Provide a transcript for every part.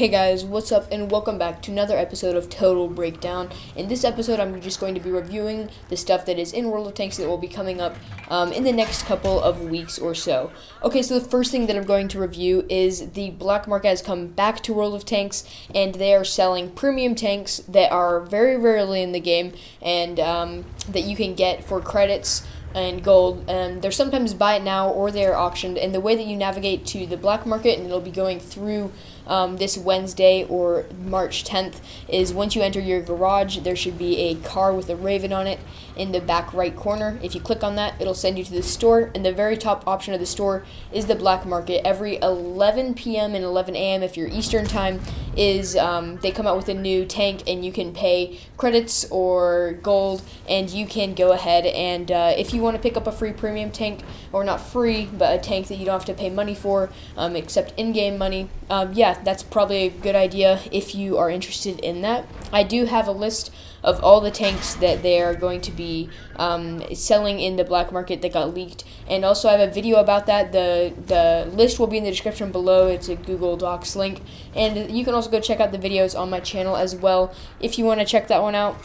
Hey guys, what's up, and welcome back to another episode of Total Breakdown. In this episode, I'm just going to be reviewing the stuff that is in World of Tanks that will be coming up in the next couple of weeks or so. Okay, so the first thing that I'm going to review is the black market has come back to World of Tanks, and they are selling premium tanks that are very rarely in the game, and that you can get for credits and gold, and they're sometimes buy it now or they're auctioned. And the way that you navigate to the black market, and it'll be going through this Wednesday or March 10th, is once you enter your garage, there should be a car with a raven on it in the back right corner. If you click on that, it'll send you to the store, and the very top option of the store is the black market. Every 11 p.m. and 11 a.m. if you're Eastern time is they come out with a new tank, and you can pay credits or gold, and you can go ahead and if you want to pick up a free premium tank, or not free, but a tank that you don't have to pay money for, except in-game money, yeah, that's probably a good idea if you are interested in that. I do have a list of all the tanks that they are going to be selling in the black market that got leaked, and also I have a video about that. The list will be in the description below. It's a Google Docs link, and you can also go check out the videos on my channel as well if you want to check that one out.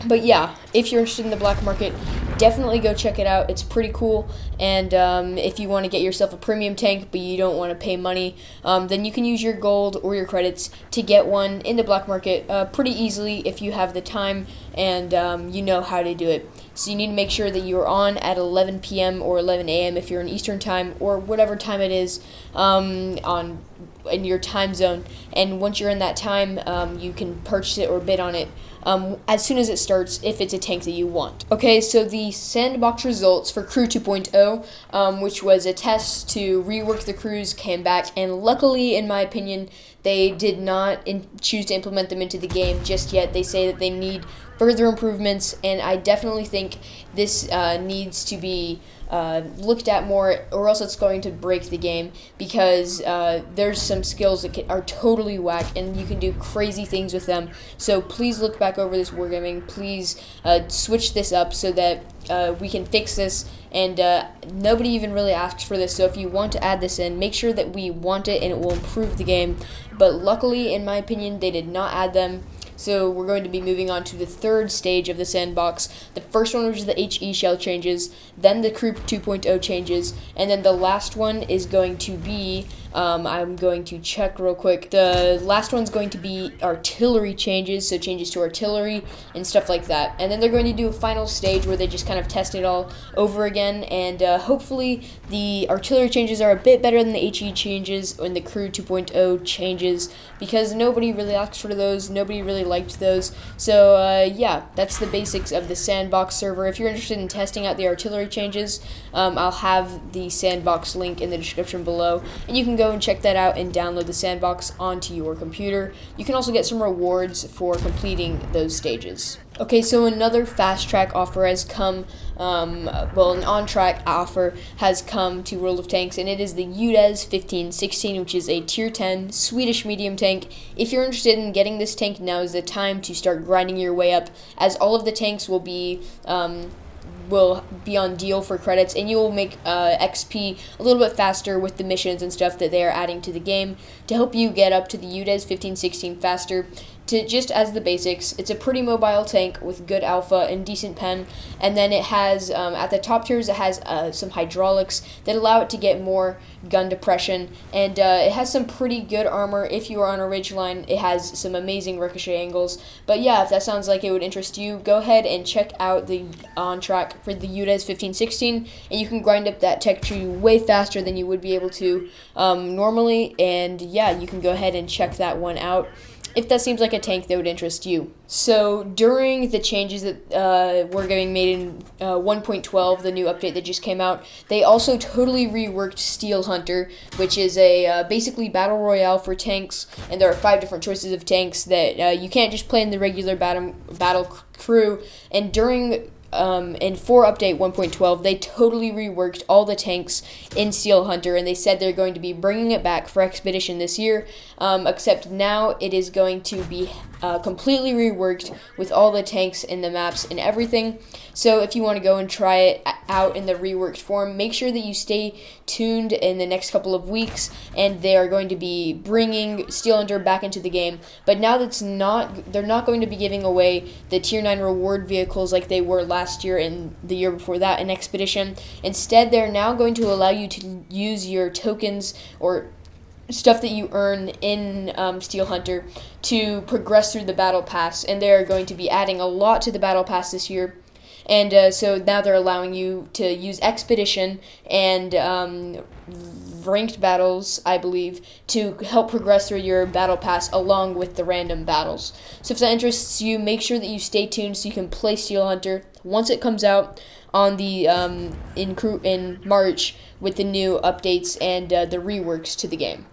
But yeah, if you're interested in the black market, definitely go check it out. It's pretty cool. And if you want to get yourself a premium tank but you don't want to pay money, then you can use your gold or your credits to get one in the black market pretty easily if you have the time and you know how to do it. So you need to make sure that you're on at 11 p.m. or 11 a.m. if you're in Eastern time, or whatever time it is in your time zone. And once you're in that time, you can purchase it or bid on it as soon as it starts, if it's a tank that you want. Okay, so the sandbox results for Crew 2.0, which was a test to rework the crews, came back, and luckily, in my opinion, they did not choose to implement them into the game just yet. They say that they need further improvements, and I definitely think this needs to be looked at more, or else it's going to break the game, because there's some skills that are totally whack, and you can do crazy things with them. So please look back over this wargaming. Please switch this up so that we can fix this, and nobody even really asks for this. So if you want to add this in, make sure that we want it and it will improve the game. But luckily, in my opinion, they did not add them. So we're going to be moving on to the third stage of the sandbox. The first one, which is the HE shell changes, then the Crew 2.0 changes, and then the last one is going to be, I'm going to check real quick, the last one's going to be artillery changes, so changes to artillery and stuff like that. And then they're going to do a final stage where they just kind of test it all over again, and hopefully the artillery changes are a bit better than the HE changes and the Crew 2.0 changes, because nobody really asked for those, nobody really liked those. So yeah, that's the basics of the sandbox server. If you're interested in testing out the artillery changes, I'll have the sandbox link in the description below, and you can go and check that out and download the sandbox onto your computer. You can also get some rewards for completing those stages. Okay, so another fast track offer has come, an on-track offer has come to World of Tanks, and it is the UTES 1516, which is a tier 10 Swedish medium tank. If you're interested in getting this tank, now is the time to start grinding your way up, as all of the tanks will be on deal for credits, and you will make XP a little bit faster with the missions and stuff that they are adding to the game to help you get up to the UTES 1516 faster. Just as the basics, it's a pretty mobile tank with good alpha and decent pen, and then it has, at the top tiers, it has some hydraulics that allow it to get more gun depression, and it has some pretty good armor. If you are on a ridgeline, it has some amazing ricochet angles. But yeah, if that sounds like it would interest you, go ahead and check out the on track for the UTES 1516, and you can grind up that tech tree way faster than you would be able to normally, and yeah, you can go ahead and check that one out if that seems like a tank that would interest you. So during the changes that were getting made in 1.12, the new update that just came out, they also totally reworked Steel Hunter, which is a basically battle royale for tanks, and there are 5 different choices of tanks that you can't just play in the regular battle crew. And during for update 1.12, they totally reworked all the tanks in Steel Hunter, and they said they're going to be bringing it back for Expedition this year, except now it is going to be completely reworked with all the tanks and the maps and everything. So if you want to go and try it out in the reworked form, make sure that you stay tuned in the next couple of weeks, and they are going to be bringing Steel Hunter back into the game. But now they're not going to be giving away the Tier 9 reward vehicles like they were last year and the year before that in Expedition. Instead, they're now going to allow you to use your tokens or stuff that you earn in Steel Hunter to progress through the Battle Pass, and they're going to be adding a lot to the Battle Pass this year. And so now they're allowing you to use Expedition and ranked battles, I believe, to help progress through your Battle Pass along with the random battles. So if that interests you, make sure that you stay tuned so you can play Steel Hunter once it comes out on the in March with the new updates and the reworks to the game.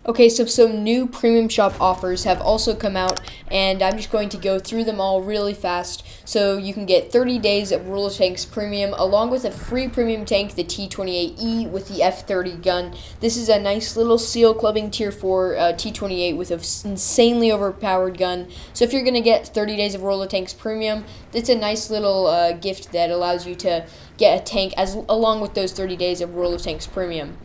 Okay, so some new premium shop offers have also come out, and I'm just going to go through them all really fast. So you can get 30 days of World of Tanks Premium, along with a free premium tank, the T28E with the F30 gun. This is a nice little seal clubbing tier 4 T28 with an insanely overpowered gun. So if you're going to get 30 days of World of Tanks Premium, it's a nice little gift that allows you to get a tank along with those 30 days of World of Tanks Premium.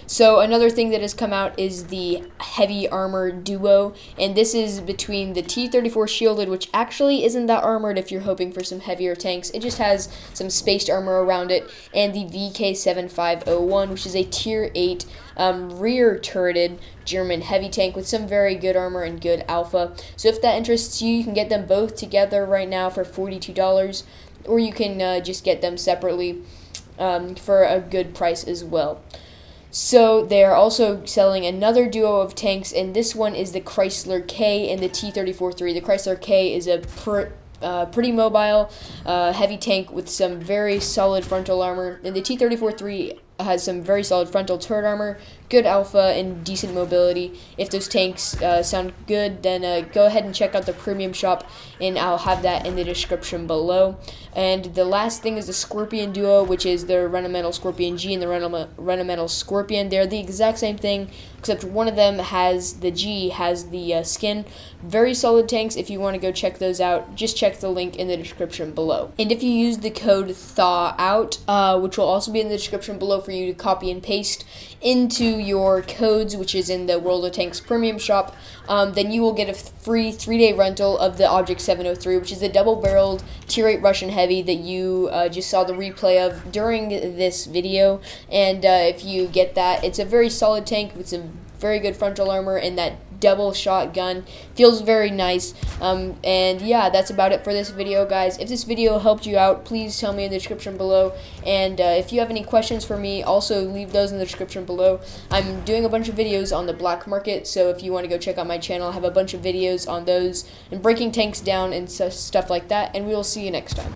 So another thing that has come out is the heavy armor duo, and this is between the T-34 shielded, which actually isn't that armored if you're hoping for some heavier tanks. It just has some spaced armor around it, and the VK7501, which is a Tier 8 rear turreted German heavy tank with some very good armor and good alpha. So if that interests you, you can get them both together right now for $42, or you can just get them separately for a good price as well. So they are also selling another duo of tanks, and this one is the Chrysler K and the T-34-3. The Chrysler K is a pretty mobile, heavy tank with some very solid frontal armor, and the T-34-3 has some very solid frontal turret armor, good alpha, and decent mobility. If those tanks sound good, then go ahead and check out the premium shop, and I'll have that in the description below. And the last thing is the Scorpion duo, which is the Regimental Scorpion G and the Regimental Scorpion. They're the exact same thing, except one of them has the G has the skin. Very solid tanks. If you want to go check those out, just check the link in the description below. And if you use the code THAWOUT, which will also be in the description below for you to copy and paste into your codes, which is in the World of Tanks premium shop, then you will get a free 3-day rental of the Object 703, which is the double-barreled Tier 8 Russian heavy that you just saw the replay of during this video. And if you get that, it's a very solid tank with some very good frontal armor, and that double shot gun feels very nice. And yeah, that's about it for this video, guys. If this video helped you out, please tell me in the description below, and if you have any questions for me, also leave those in the description below. I'm doing a bunch of videos on the black market, so if you want to go check out my channel, I have a bunch of videos on those and breaking tanks down and stuff like that, and we will see you next time.